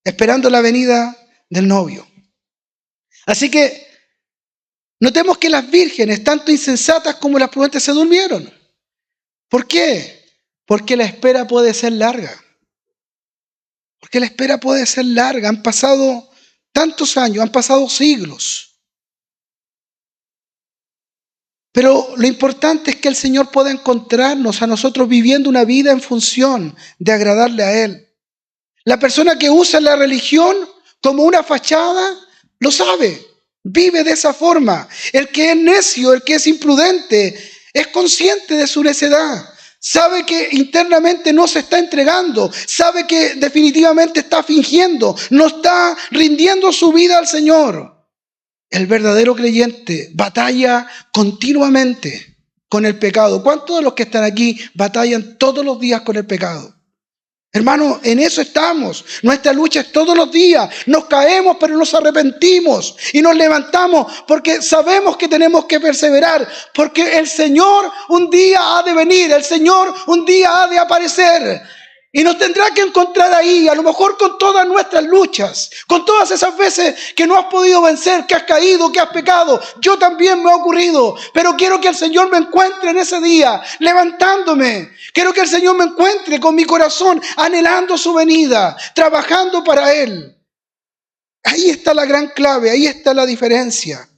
S1: esperando la venida del novio. Así que notemos que las vírgenes, tanto insensatas como las prudentes, se durmieron. ¿Por qué? Porque la espera puede ser larga. Porque la espera puede ser larga. Han pasado tantos años, han pasado siglos. Pero lo importante es que el Señor pueda encontrarnos a nosotros viviendo una vida en función de agradarle a Él. La persona que usa la religión como una fachada, lo sabe, vive de esa forma. El que es necio, el que es imprudente, es consciente de su necedad. Sabe que internamente no se está entregando, sabe que definitivamente está fingiendo, no está rindiendo su vida al Señor. El verdadero creyente batalla continuamente con el pecado. ¿Cuántos de los que están aquí batallan todos los días con el pecado? Hermano, en eso estamos. Nuestra lucha es todos los días. Nos caemos, pero nos arrepentimos y nos levantamos porque sabemos que tenemos que perseverar, porque el Señor un día ha de venir, el Señor un día ha de aparecer. Y nos tendrá que encontrar ahí, a lo mejor con todas nuestras luchas, con todas esas veces que no has podido vencer, que has caído, que has pecado. Yo también me ha ocurrido, pero quiero que el Señor me encuentre en ese día, levantándome. Quiero que el Señor me encuentre con mi corazón, anhelando su venida, trabajando para Él. Ahí está la gran clave, ahí está la diferencia.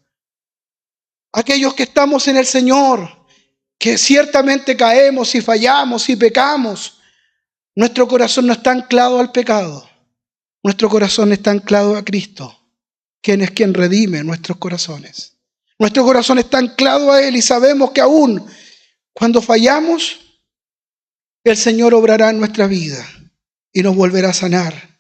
S1: Aquellos que estamos en el Señor, que ciertamente caemos y fallamos y pecamos, nuestro corazón no está anclado al pecado. Nuestro corazón está anclado a Cristo, quien es quien redime nuestros corazones. Nuestro corazón está anclado a Él y sabemos que aún cuando fallamos, el Señor obrará en nuestra vida y nos volverá a sanar.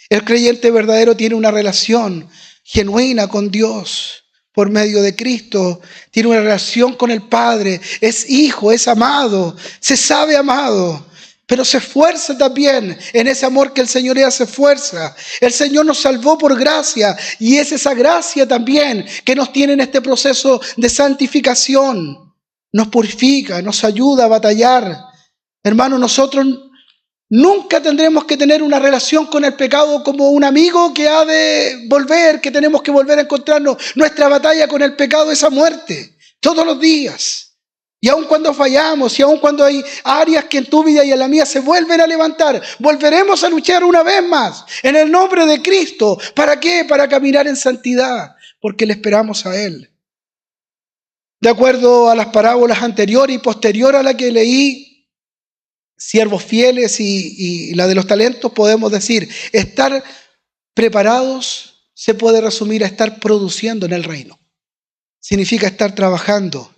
S1: El creyente verdadero tiene una relación genuina con Dios por medio de Cristo. Tiene una relación con el Padre. Es hijo, es amado, se sabe amado. Pero se esfuerza también en ese amor que el Señor le hace fuerza. El Señor nos salvó por gracia y es esa gracia también que nos tiene en este proceso de santificación. Nos purifica, nos ayuda a batallar. Hermano, nosotros nunca tendremos que tener una relación con el pecado como un amigo que ha de volver, que tenemos que volver a encontrarnos. Nuestra batalla con el pecado es a muerte, todos los días. Y aun cuando fallamos, y aun cuando hay áreas que en tu vida y en la mía se vuelven a levantar, volveremos a luchar una vez más en el nombre de Cristo. ¿Para qué? Para caminar en santidad, porque le esperamos a Él. De acuerdo a las parábolas anteriores y posterior a la que leí, siervos fieles y la de los talentos, podemos decir, estar preparados se puede resumir a estar produciendo en el reino. Significa estar trabajando,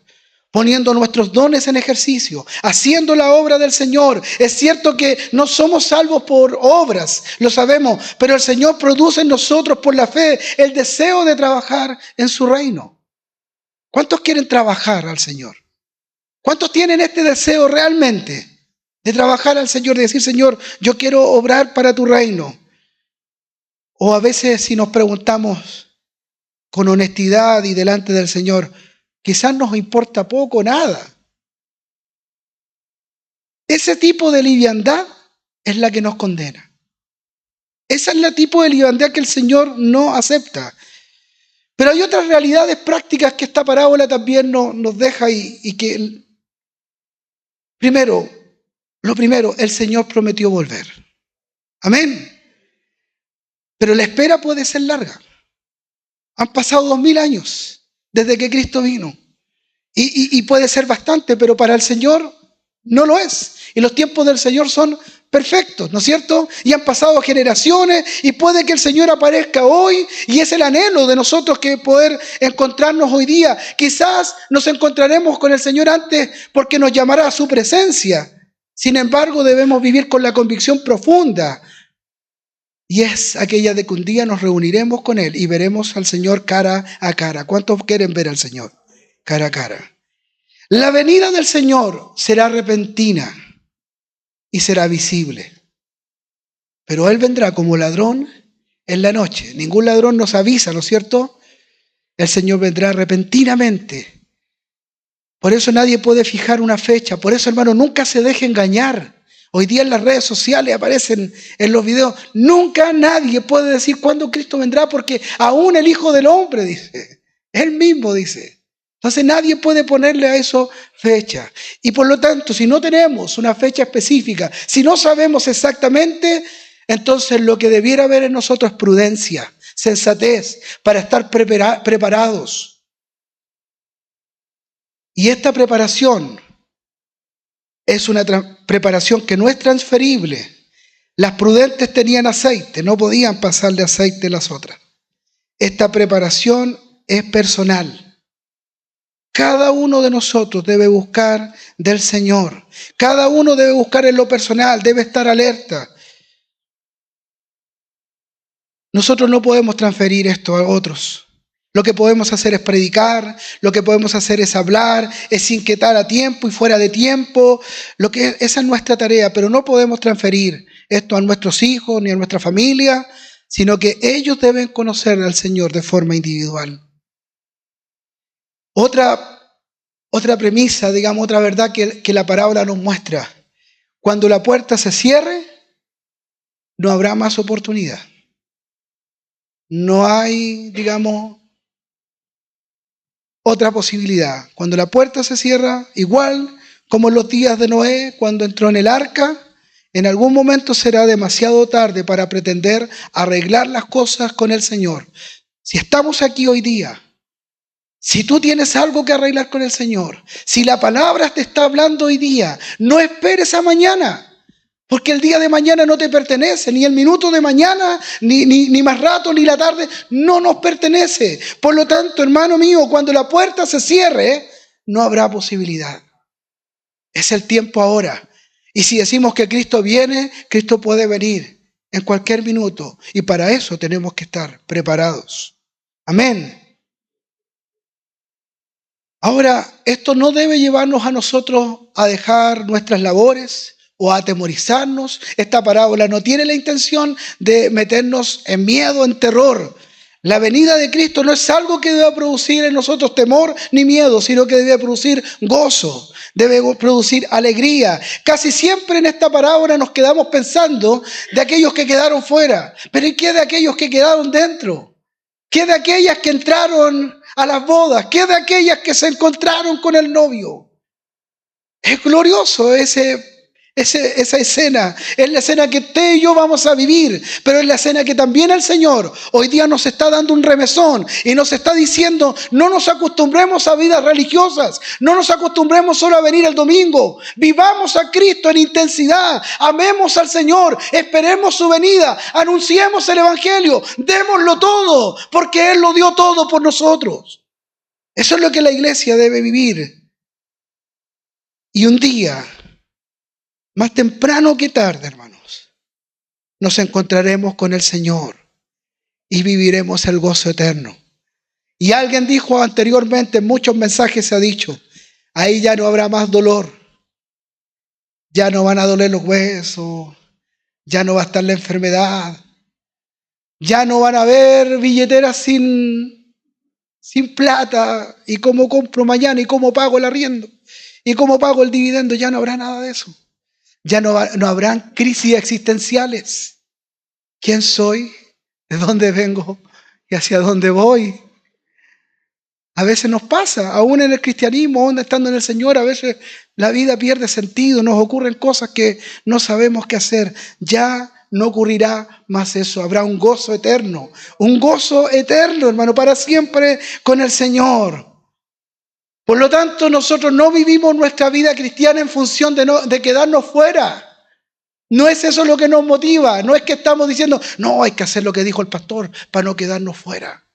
S1: poniendo nuestros dones en ejercicio, haciendo la obra del Señor. Es cierto que no somos salvos por obras, lo sabemos, pero el Señor produce en nosotros por la fe el deseo de trabajar en su reino. ¿Cuántos quieren trabajar al Señor? ¿Cuántos tienen este deseo realmente de trabajar al Señor, de decir, Señor, yo quiero obrar para tu reino? O a veces si nos preguntamos con honestidad y delante del Señor, quizás nos importa poco o nada. Ese tipo de liviandad es la que nos condena. Ese es el tipo de liviandad que el Señor no acepta. Pero hay otras realidades prácticas que esta parábola también nos deja y que, lo primero, el Señor prometió volver. Amén. Pero la espera puede ser larga. Han pasado 2000 años desde que Cristo vino. Y puede ser bastante, pero para el Señor no lo es. Y los tiempos del Señor son perfectos, ¿no es cierto? Y han pasado generaciones y puede que el Señor aparezca hoy y es el anhelo de nosotros que poder encontrarnos hoy día. Quizás nos encontraremos con el Señor antes porque nos llamará a su presencia. Sin embargo, debemos vivir con la convicción profunda y es aquella de que un día nos reuniremos con Él y veremos al Señor cara a cara. ¿Cuántos quieren ver al Señor cara a cara? La venida del Señor será repentina y será visible. Pero Él vendrá como ladrón en la noche. Ningún ladrón nos avisa, ¿no es cierto? El Señor vendrá repentinamente. Por eso nadie puede fijar una fecha. Por eso, hermano, nunca se deje engañar. Hoy día en las redes sociales aparecen en los videos. Nunca nadie puede decir cuándo Cristo vendrá, porque aún el Hijo del Hombre dice. Él mismo dice. Entonces nadie puede ponerle a eso fecha. Y por lo tanto, si no tenemos una fecha específica, si no sabemos exactamente, entonces lo que debiera haber en nosotros es prudencia, sensatez, para estar preparados. Y esta preparación es una preparación que no es transferible. Las prudentes tenían aceite, no podían pasarle aceite a las otras. Esta preparación es personal. Cada uno de nosotros debe buscar del Señor. Cada uno debe buscar en lo personal, debe estar alerta. Nosotros no podemos transferir esto a otros. Lo que podemos hacer es predicar, lo que podemos hacer es hablar, es inquietar a tiempo y fuera de tiempo. Esa es nuestra tarea, pero no podemos transferir esto a nuestros hijos ni a nuestra familia, sino que ellos deben conocer al Señor de forma individual. Otra premisa, digamos, otra verdad que la parábola nos muestra. Cuando la puerta se cierre, no habrá más oportunidad. No hay, digamos, otra posibilidad. Cuando la puerta se cierra, igual como en los días de Noé, cuando entró en el arca, en algún momento será demasiado tarde para pretender arreglar las cosas con el Señor. Si estamos aquí hoy día, si tú tienes algo que arreglar con el Señor, si la palabra te está hablando hoy día, no esperes a mañana, porque el día de mañana no te pertenece, ni el minuto de mañana, ni más rato, ni la tarde, no nos pertenece. Por lo tanto, hermano mío, cuando la puerta se cierre, no habrá posibilidad. Es el tiempo ahora. Y si decimos que Cristo viene, Cristo puede venir en cualquier minuto. Y para eso tenemos que estar preparados. Amén. Ahora, esto no debe llevarnos a nosotros a dejar nuestras labores o a atemorizarnos. Esta parábola no tiene la intención de meternos en miedo, en terror. La venida de Cristo no es algo que deba producir en nosotros temor ni miedo, sino que debe producir gozo, debe producir alegría. Casi siempre en esta parábola nos quedamos pensando de aquellos que quedaron fuera. Pero ¿y qué de aquellos que quedaron dentro? ¿Qué de aquellas que entraron a las bodas? ¿Qué de aquellas que se encontraron con el novio? Es glorioso esa escena. Es la escena que usted y yo vamos a vivir, pero es la escena que también el Señor hoy día nos está dando un remesón y nos está diciendo: no nos acostumbremos a vidas religiosas, no nos acostumbremos solo a venir el domingo, vivamos a Cristo en intensidad, amemos al Señor, esperemos su venida, anunciemos el Evangelio, démoslo todo, porque Él lo dio todo por nosotros. Eso es lo que la iglesia debe vivir. Y un día, más temprano que tarde, hermanos, nos encontraremos con el Señor y viviremos el gozo eterno. Y alguien dijo anteriormente, en muchos mensajes se ha dicho, ahí ya no habrá más dolor, ya no van a doler los huesos, ya no va a estar la enfermedad, ya no van a haber billeteras sin plata, y cómo compro mañana, y cómo pago el arriendo, y cómo pago el dividendo. Ya no habrá nada de eso. Ya no habrán crisis existenciales. ¿Quién soy? ¿De dónde vengo? ¿Y hacia dónde voy? A veces nos pasa, aún en el cristianismo, aún estando en el Señor, a veces la vida pierde sentido, nos ocurren cosas que no sabemos qué hacer. Ya no ocurrirá más eso. Habrá un gozo eterno, hermano, para siempre con el Señor. Por lo tanto, nosotros no vivimos nuestra vida cristiana en función de quedarnos fuera. No es eso lo que nos motiva. No es que estamos diciendo, no, hay que hacer lo que dijo el pastor para no quedarnos fuera.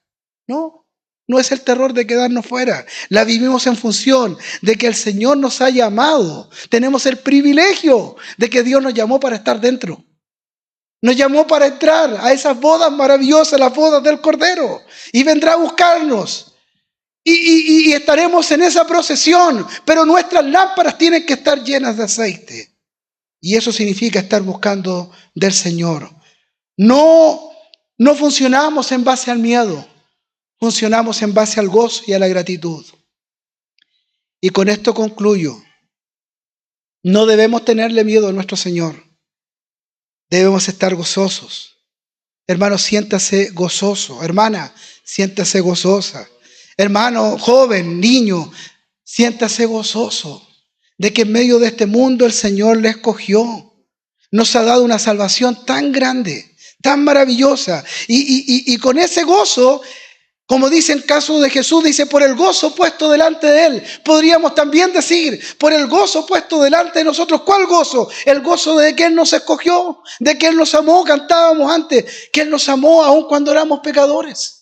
S1: No es el terror de quedarnos fuera. La vivimos en función de que el Señor nos ha llamado. Tenemos el privilegio de que Dios nos llamó para estar dentro. Nos llamó para entrar a esas bodas maravillosas, las bodas del Cordero. Y vendrá a buscarnos. Y estaremos en esa procesión. Pero nuestras lámparas tienen que estar llenas de aceite. Y eso significa estar buscando del Señor. No funcionamos en base al miedo. Funcionamos en base al gozo y a la gratitud. Y con esto concluyo. No debemos tenerle miedo a nuestro Señor. Debemos estar gozosos. Hermano, siéntase gozoso. Hermana, siéntase gozosa. Hermano, joven, niño, siéntase gozoso de que en medio de este mundo el Señor le escogió. Nos ha dado una salvación tan grande, tan maravillosa. Y con ese gozo, como dice en caso de Jesús, dice, por el gozo puesto delante de Él. Podríamos también decir, por el gozo puesto delante de nosotros. ¿Cuál gozo? El gozo de que Él nos escogió, de que Él nos amó. Cantábamos antes, que Él nos amó aun cuando éramos pecadores.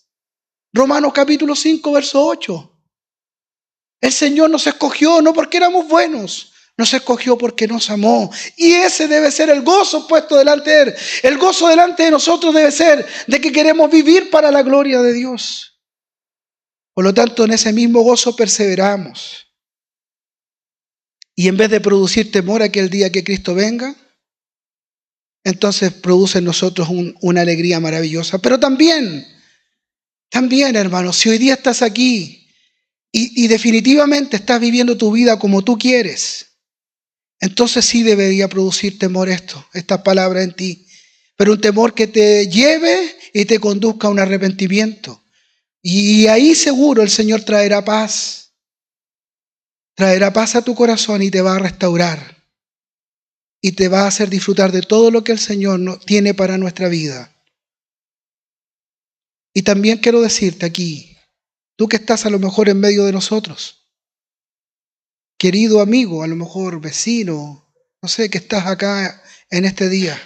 S1: Romanos capítulo 5, verso 8. El Señor nos escogió no porque éramos buenos, nos escogió porque nos amó. Y ese debe ser el gozo puesto delante de Él. El gozo delante de nosotros debe ser de que queremos vivir para la gloria de Dios. Por lo tanto, en ese mismo gozo perseveramos. Y en vez de producir temor aquel día que Cristo venga, entonces produce en nosotros una alegría maravillosa. Pero también, hermanos, si hoy día estás aquí y definitivamente estás viviendo tu vida como tú quieres, entonces sí debería producir temor estas palabras en ti. Pero un temor que te lleve y te conduzca a un arrepentimiento. Y ahí seguro el Señor traerá paz. Traerá paz a tu corazón y te va a restaurar. Y te va a hacer disfrutar de todo lo que el Señor tiene para nuestra vida. Y también quiero decirte aquí, tú que estás a lo mejor en medio de nosotros, querido amigo, a lo mejor vecino, no sé, que estás acá en este día.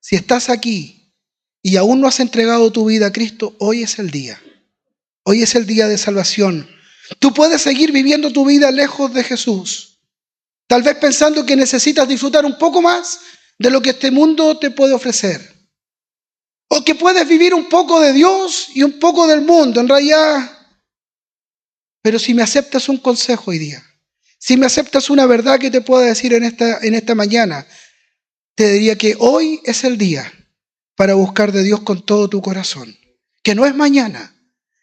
S1: Si estás aquí y aún no has entregado tu vida a Cristo, hoy es el día. Hoy es el día de salvación. Tú puedes seguir viviendo tu vida lejos de Jesús. Tal vez pensando que necesitas disfrutar un poco más de lo que este mundo te puede ofrecer. O que puedes vivir un poco de Dios y un poco del mundo, en realidad. Pero si me aceptas un consejo hoy día, si me aceptas una verdad que te pueda decir en esta mañana, te diría que hoy es el día para buscar de Dios con todo tu corazón. Que no es mañana,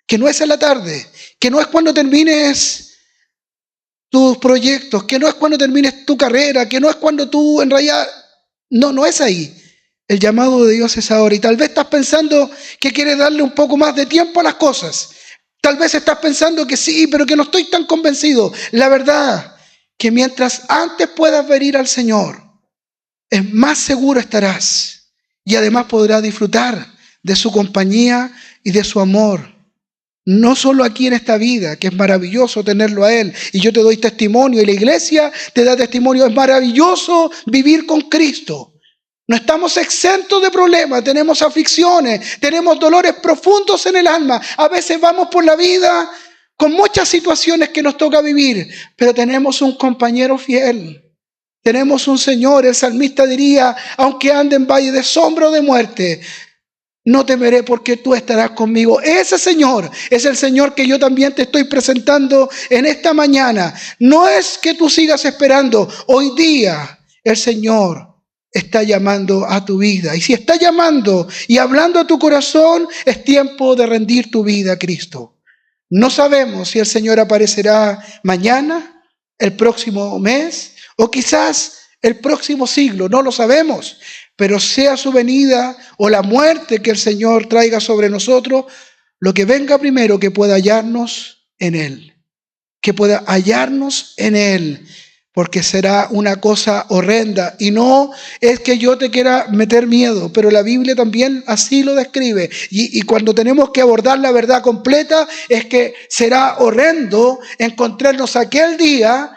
S1: que no es en la tarde, que no es cuando termines tus proyectos, que no es cuando termines tu carrera, que no es cuando tú en realidad... No es ahí. El llamado de Dios es ahora. Y tal vez estás pensando que quieres darle un poco más de tiempo a las cosas. Tal vez estás pensando que sí, pero que no estoy tan convencido. La verdad, que mientras antes puedas venir al Señor, es más seguro estarás. Y además podrás disfrutar de su compañía y de su amor. No solo aquí en esta vida, que es maravilloso tenerlo a Él. Y yo te doy testimonio y la iglesia te da testimonio. Es maravilloso vivir con Cristo. No estamos exentos de problemas, tenemos aflicciones, tenemos dolores profundos en el alma. A veces vamos por la vida con muchas situaciones que nos toca vivir, pero tenemos un compañero fiel. Tenemos un Señor, el salmista diría, aunque ande en valle de sombra o de muerte, no temeré porque tú estarás conmigo. Ese Señor es el Señor que yo también te estoy presentando en esta mañana. No es que tú sigas esperando. Hoy día el Señor está llamando a tu vida. Y si está llamando y hablando a tu corazón, es tiempo de rendir tu vida a Cristo. No sabemos si el Señor aparecerá mañana, el próximo mes, o quizás el próximo siglo. No lo sabemos. Pero sea su venida o la muerte que el Señor traiga sobre nosotros, lo que venga primero, que pueda hallarnos en Él. Que pueda hallarnos en Él. porque será una cosa horrenda. Y no es que yo te quiera meter miedo, pero la Biblia también así lo describe. Y cuando tenemos que abordar la verdad completa, es que será horrendo encontrarnos aquel día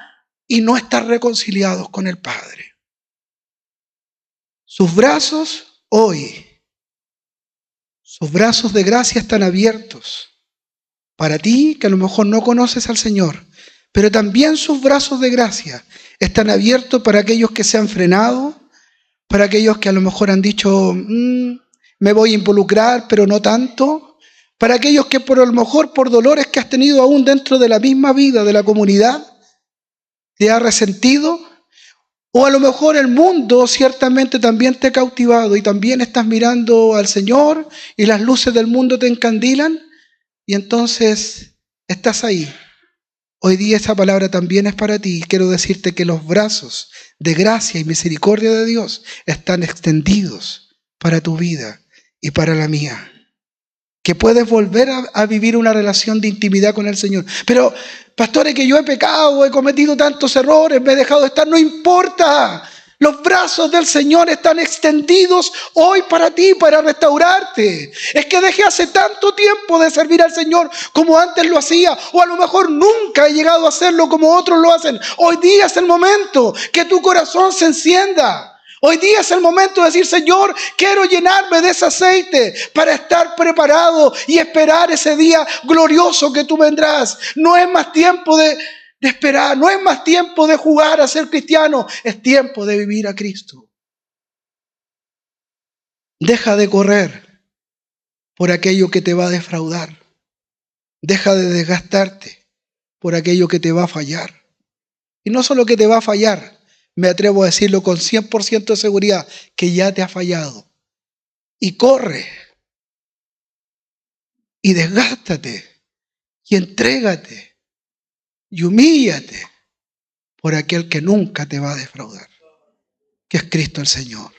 S1: y no estar reconciliados con el Padre. Sus brazos hoy, sus brazos de gracia están abiertos para ti que a lo mejor no conoces al Señor, pero también sus brazos de gracia están abiertos para aquellos que se han frenado, para aquellos que a lo mejor han dicho, me voy a involucrar, pero no tanto, para aquellos que por a lo mejor por dolores que has tenido aún dentro de la misma vida de la comunidad, te ha resentido, o a lo mejor el mundo ciertamente también te ha cautivado y también estás mirando al Señor y las luces del mundo te encandilan y entonces estás ahí. Hoy día esa palabra también es para ti. Quiero decirte que los brazos de gracia y misericordia de Dios están extendidos para tu vida y para la mía. Que puedes volver a vivir una relación de intimidad con el Señor. Pero, pastores, que yo he pecado, he cometido tantos errores, me he dejado de estar, no importa. Los brazos del Señor están extendidos hoy para ti, para restaurarte. Es que dejé hace tanto tiempo de servir al Señor como antes lo hacía, o a lo mejor nunca he llegado a hacerlo como otros lo hacen. Hoy día es el momento que tu corazón se encienda. Hoy día es el momento de decir, Señor, quiero llenarme de ese aceite para estar preparado y esperar ese día glorioso que tú vendrás. No es más tiempo de esperar, no es más tiempo de jugar a ser cristiano, es tiempo de vivir a Cristo. Deja de correr por aquello que te va a defraudar. Deja de desgastarte por aquello que te va a fallar. Y no solo que te va a fallar, me atrevo a decirlo con 100% de seguridad, que ya te ha fallado. Y corre, y desgástate, y entrégate, y humíllate por aquel que nunca te va a defraudar, que es Cristo el Señor.